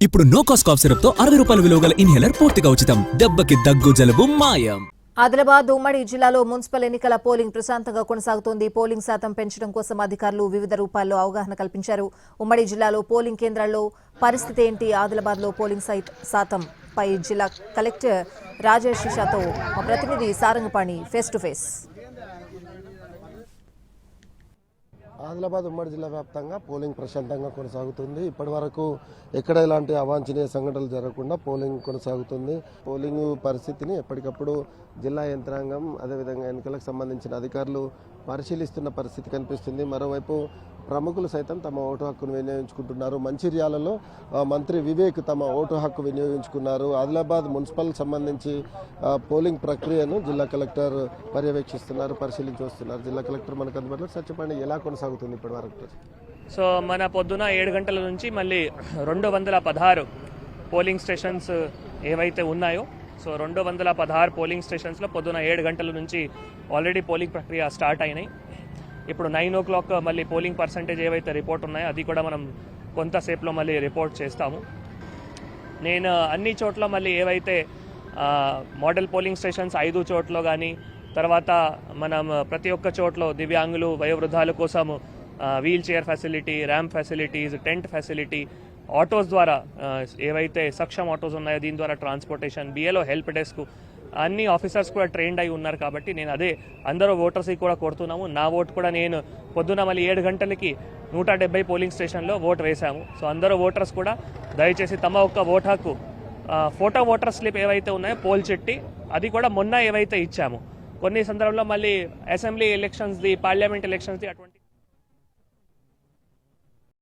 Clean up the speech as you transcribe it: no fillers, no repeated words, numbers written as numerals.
ఇప్పుడు no cost cough syrup తో 60 రూపాయల విలువ గల ఇన్హేలర్ పూర్తిగా ఉచితం. దెబ్బకి దగ్గు జలుబు మాయం. ఆదిలాబాద్ ఉమ్మడి జిల్లాలో మున్సిపల్ ఎన్నికల పోలింగ్ ప్రశాంతంగా కొనసాగుతోంది. పోలింగ్ శాతం పెంచడం కోసం అధికారులు వివిధ రూపాల్లో అవగాహన కల్పించారు. ఉమ్మడి జిల్లాలో పోలింగ్ కేంద్రాల్లో పరిస్థితి ఏంటి? ఆదిలాబాద్ లో పోలింగ్ శాతం పై జిల్లా కలెక్టర్ రాజేష్ షాతో మా ప్రతినిధి Sarangapani face to face. Adilabad ఉమ్మడి జిల్లా వ్యాప్తంగా పోలింగ్ ప్రశాంతంగా కొనసాగుతుంది. ఇప్పటి వరకు ఎక్కడ ఎలాంటి అవాంఛనీయ సంఘటనలు జరగకుండా పోలింగ్ కొనసాగుతుంది. పోలింగ్ పరిస్థితిని ఎప్పటికప్పుడు జిల్లా యంత్రాంగం అదేవిధంగా ఎన్నికలకు సంబంధించిన అధికారులు పరిశీలిస్తున్న పరిస్థితి కనిపిస్తుంది. మరోవైపు ప్రముఖులు సైతం తమ ఓటు హక్కును వినియోగించుకుంటున్నారు. మంచిర్యాలలో మంత్రి వివేక్ తమ ఓటు హక్కు వినియోగించుకున్నారు. ఆదిలాబాద్ మున్సిపల్ సంబంధించి పోలింగ్ ప్రక్రియను జిల్లా కలెక్టర్ పర్యవేక్షిస్తున్నారు, పరిశీలించి వస్తున్నారు. జిల్లా కలెక్టర్ మనకు అందుబాటులో చెప్పండి, ఎలా కొనసాగుతుంది ఇప్పటి వరకు? సో మన పొద్దున 7 గంటల నుంచి మళ్ళీ 216 పోలింగ్ స్టేషన్స్ ఏవైతే ఉన్నాయో, సో 216 పోలింగ్ స్టేషన్స్లో పొద్దున 7 గంటల నుంచి ఆల్రెడీ పోలింగ్ ప్రక్రియ స్టార్ట్ అయినాయి. ఇప్పుడు 9 o'clock మళ్ళీ పోలింగ్ పర్సంటేజ్ ఏవైతే రిపోర్ట్ ఉన్నాయో అది కూడా మనం కొంతసేపులో మళ్ళీ రిపోర్ట్ చేస్తాము. నేను అన్ని చోట్ల మళ్ళీ ఏవైతే మోడల్ పోలింగ్ స్టేషన్స్ 5 చోట్ల కానీ, తర్వాత మనం ప్రతి ఒక్క చోట్ల దివ్యాంగులు వయోవృద్ధాల కోసం wheel chair facility, ramp facilities, tent facility, autos ద్వారా ఏవైతే సక్షమ్ ఆటోస్ ఉన్నాయో దీని ద్వారా ట్రాన్స్పోర్టేషన్, బిఏలో హెల్ప్ డెస్క్, అన్ని ఆఫీసర్స్ కూడా ట్రైన్డ్ అయి ఉన్నారు. కాబట్టి నేను అదే అందరూ ఓటర్స్కి కూడా కోరుతున్నాము. నా ఓటు కూడా నేను పొద్దున మళ్ళీ 7 గంటలకి 170 పోలింగ్ స్టేషన్లో ఓటు వేశాము. సో అందరూ ఓటర్స్ కూడా దయచేసి తమ ఒక్క ఓటు హక్కు ఫోటో ఓటర్ స్లిప్ ఏవైతే ఉన్నాయో పోల్ చెట్టి అది కూడా మొన్న ఏవైతే ఇచ్చాము, కొన్ని సందర్భంలో మళ్ళీ అసెంబ్లీ ఎలక్షన్స్ది, పార్లమెంట్ ఎలక్షన్స్ది అటువంటి